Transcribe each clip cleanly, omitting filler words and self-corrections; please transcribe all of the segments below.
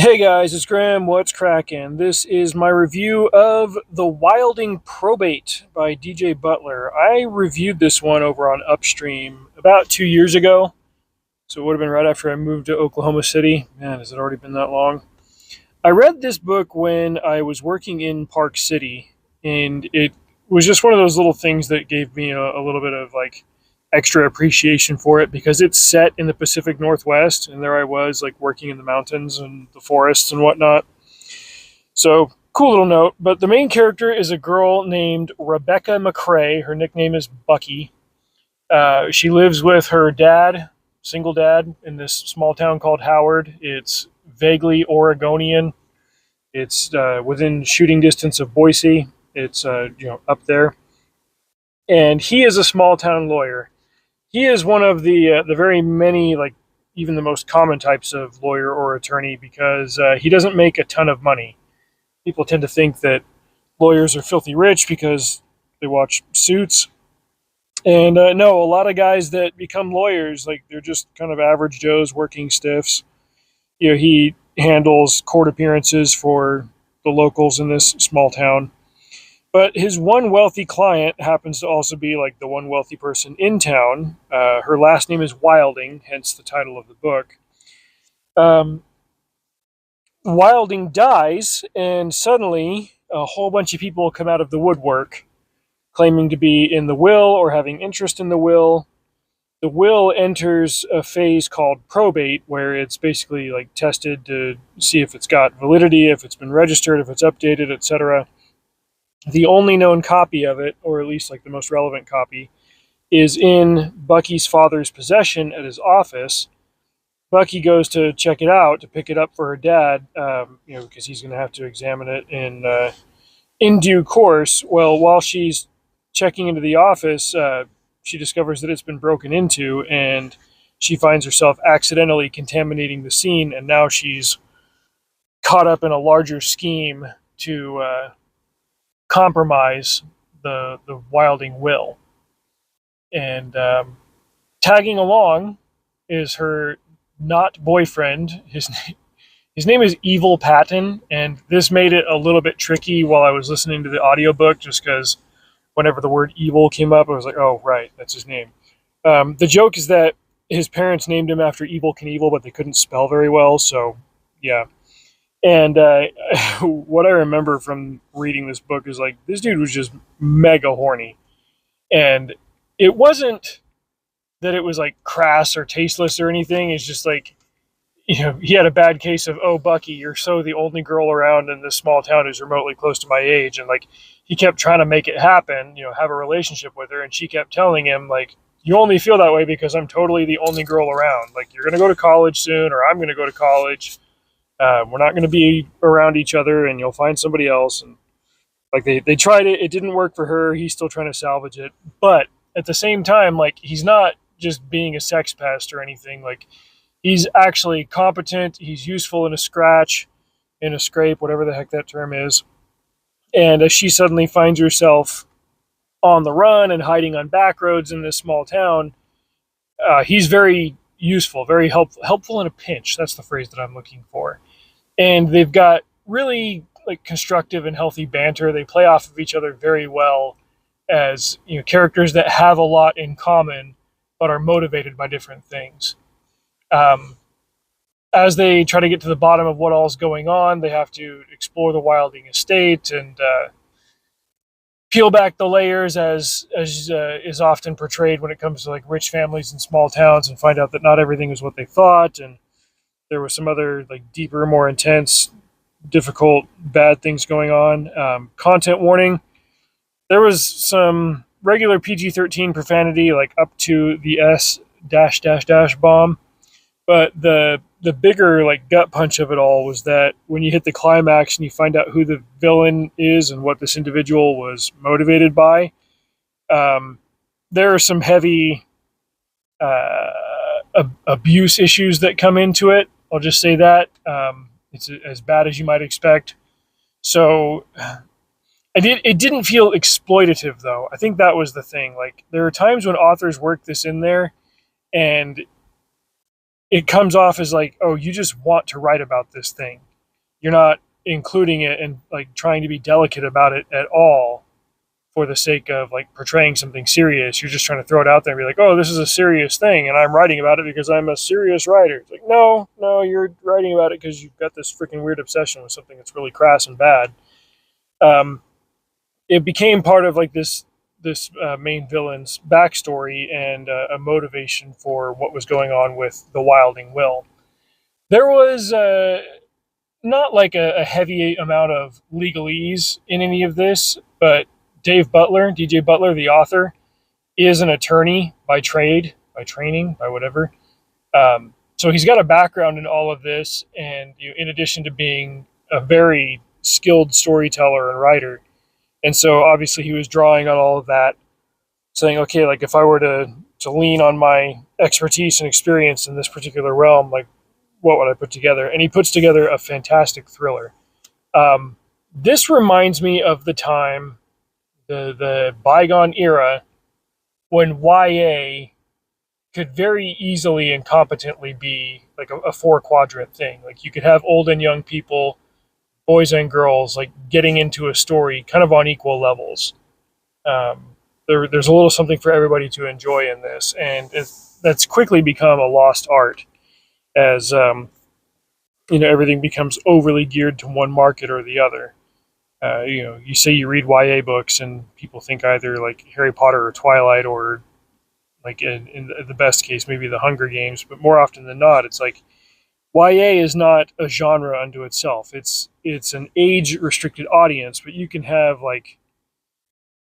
Hey guys, it's Graham. What's cracking? This is my review of The Wilding Probate by DJ Butler. I reviewed this one over on Upstream about 2 years ago, so it would have been right after I moved to Oklahoma City. Man, has it already been that long? I read this book when I was working in Park City, and it was just one of those little things that gave me a little bit of like extra appreciation for it because it's set in the Pacific Northwest, and there I was like working in the mountains and the forests and whatnot. So cool little note. But the main character is a girl named Rebecca McCrae. Her nickname is Bucky. She lives with her dad, single dad, in this small town called Howard. It's vaguely Oregonian. It's within shooting distance of Boise. It's up there, and he is a small town lawyer. He is one of the very many, like even the most common types of lawyer or attorney, because he doesn't make a ton of money. People tend to think that lawyers are filthy rich because they watch Suits, and no, a lot of guys that become lawyers, like they're just kind of average Joes working stiffs. He handles court appearances for the locals in this small town. But his one wealthy client happens to also be like the one wealthy person in town. Her last name is Wilding, hence the title of the book. Um, Wilding dies, and suddenly a whole bunch of people come out of the woodwork claiming to be in the will or having interest in the will. The will enters a phase called probate, where it's basically like tested to see if it's got validity, if it's been registered, if it's updated, etc. The only known copy of it, or at least like the most relevant copy, is in Bucky's father's possession at his office. Bucky goes to check it out, to pick it up for her dad, because he's going to have to examine it in due course. Well, while she's checking into the office, she discovers that it's been broken into, and she finds herself accidentally contaminating the scene, and now she's caught up in a larger scheme to compromise the Wilding will. And tagging along is her not boyfriend. His name is Evil Patton, and this made it a little bit tricky while I was listening to the audiobook, just because whenever the word evil came up, I was like, oh, right, that's his name. The joke is that his parents named him after Evel Knievel, but they couldn't spell very well, so yeah. And what I remember from reading this book is like, this dude was just mega horny. And it wasn't that it was like crass or tasteless or anything. It's just like, he had a bad case of, oh, Bucky, you're so the only girl around in this small town who's remotely close to my age. And like, he kept trying to make it happen, have a relationship with her. And she kept telling him, like, you only feel that way because I'm totally the only girl around. Like, you're going to go to college soon, or I'm going to go to college. We're not going to be around each other, and you'll find somebody else. And like, they tried it. It didn't work for her. He's still trying to salvage it. But at the same time, like, he's not just being a sex pest or anything. Like, he's actually competent. He's useful in a scrape, whatever the heck that term is. And as she suddenly finds herself on the run and hiding on back roads in this small town, he's very useful, very helpful in a pinch. That's the phrase that I'm looking for. And they've got really like constructive and healthy banter. They play off of each other very well as characters that have a lot in common but are motivated by different things. As they try to get to the bottom of what all's going on, they have to explore the Wilding estate and peel back the layers, as is often portrayed when it comes to like rich families in small towns, and find out that not everything is what they thought, and there was some other like deeper, more intense, difficult, bad things going on. Content warning: there was some regular PG-13 profanity, like up to the S dash dash dash bomb. But the bigger like gut punch of it all was that when you hit the climax and you find out who the villain is and what this individual was motivated by, there are some heavy abuse issues that come into it. I'll just say that. It's as bad as you might expect. So it didn't feel exploitative, though. I think that was the thing. Like, there are times when authors work this in there, and it comes off as like, oh, you just want to write about this thing. you're not including it and like trying to be delicate about it at all for the sake of like portraying something serious. You're just trying to throw it out there and be like, oh, this is a serious thing, and I'm writing about it because I'm a serious writer. It's like, no, no, you're writing about it because you've got this freaking weird obsession with something that's really crass and bad. Um, it became part of like this main villain's backstory and a motivation for what was going on with the Wilding Will. There was not like a heavy amount of legalese in any of this, but Dave Butler, DJ Butler, the author, is an attorney by trade, by training, by whatever. So he's got a background in all of this, and in addition to being a very skilled storyteller and writer, and so obviously he was drawing on all of that, saying, okay, like if I were to lean on my expertise and experience in this particular realm, like what would I put together? And he puts together a fantastic thriller. This reminds me of the time, the bygone era, when YA could very easily and competently be like a four quadrant thing. Like you could have old and young people, boys and girls, like getting into a story kind of on equal levels. There's a little something for everybody to enjoy in this, and that's quickly become a lost art as everything becomes overly geared to one market or the other. You say you read YA books, and people think either like Harry Potter or Twilight, or like in the best case, maybe the Hunger Games. But more often than not, it's like YA is not a genre unto itself. It's an age restricted audience, but you can have like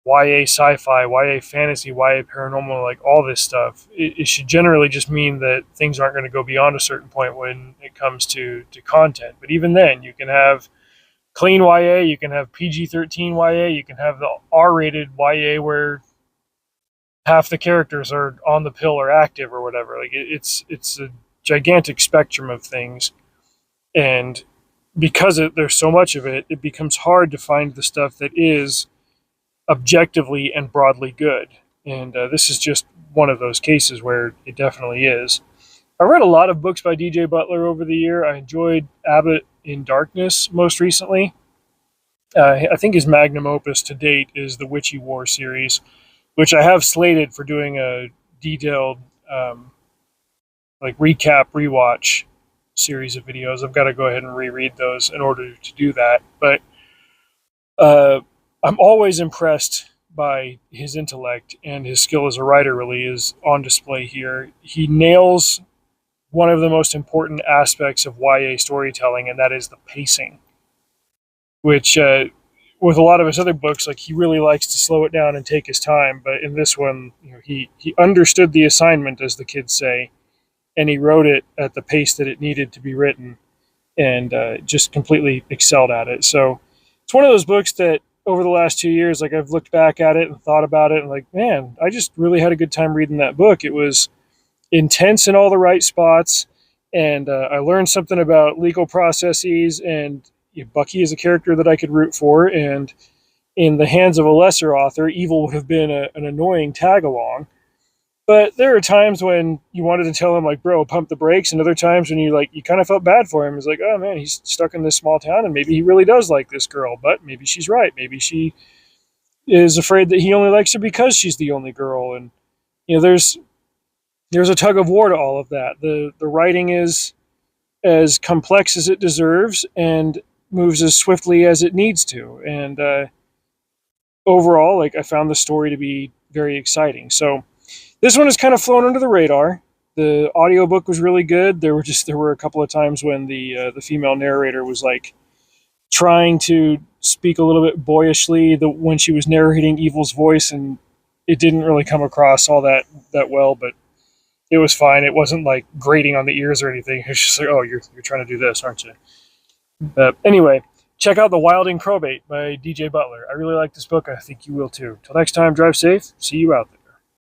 YA sci-fi, YA fantasy, YA paranormal, like all this stuff. It should generally just mean that things aren't going to go beyond a certain point when it comes to content. But even then, you can have clean YA, you can have PG-13 YA, you can have the R-rated YA where half the characters are on the pill or active or whatever. Like it's a gigantic spectrum of things, and because there's so much of it, it becomes hard to find the stuff that is objectively and broadly good. And this is just one of those cases where it definitely is. I read a lot of books by DJ Butler over the year. I enjoyed Abbott in Darkness most recently. I think his magnum opus to date is the Witchy War series, which I have slated for doing a detailed like recap, rewatch series of videos. I've got to go ahead and reread those in order to do that. But I'm always impressed by his intellect, and his skill as a writer really is on display here. He nails one of the most important aspects of YA storytelling, and that is the pacing, which with a lot of his other books, like he really likes to slow it down and take his time. But in this one, he understood the assignment, as the kids say, and he wrote it at the pace that it needed to be written, and just completely excelled at it. So it's one of those books that over the last 2 years, like I've looked back at it and thought about it, and like, man, I just really had a good time reading that book. It was intense in all the right spots, and I learned something about legal processes, and Bucky is a character that I could root for, and in the hands of a lesser author, evil would have been an annoying tag-along. But there are times when you wanted to tell him, like, bro, pump the brakes, and other times when you kind of felt bad for him. It's like, oh man, he's stuck in this small town, and maybe he really does like this girl, but maybe she's right. Maybe she is afraid that he only likes her because she's the only girl. And there's a tug of war to all of that. The writing is as complex as it deserves and moves as swiftly as it needs to. And overall, like, I found the story to be very exciting. So this one has kind of flown under the radar. The audiobook was really good. There were a couple of times when the female narrator was like trying to speak a little bit boyishly when she was narrating Evil's voice, and it didn't really come across all that well, but it was fine. It wasn't like grating on the ears or anything. It was just like, oh, you're trying to do this, aren't you? But anyway, check out The Wilding Crowbait by DJ Butler. I really like this book. I think you will too. Till next time, drive safe. See you out there.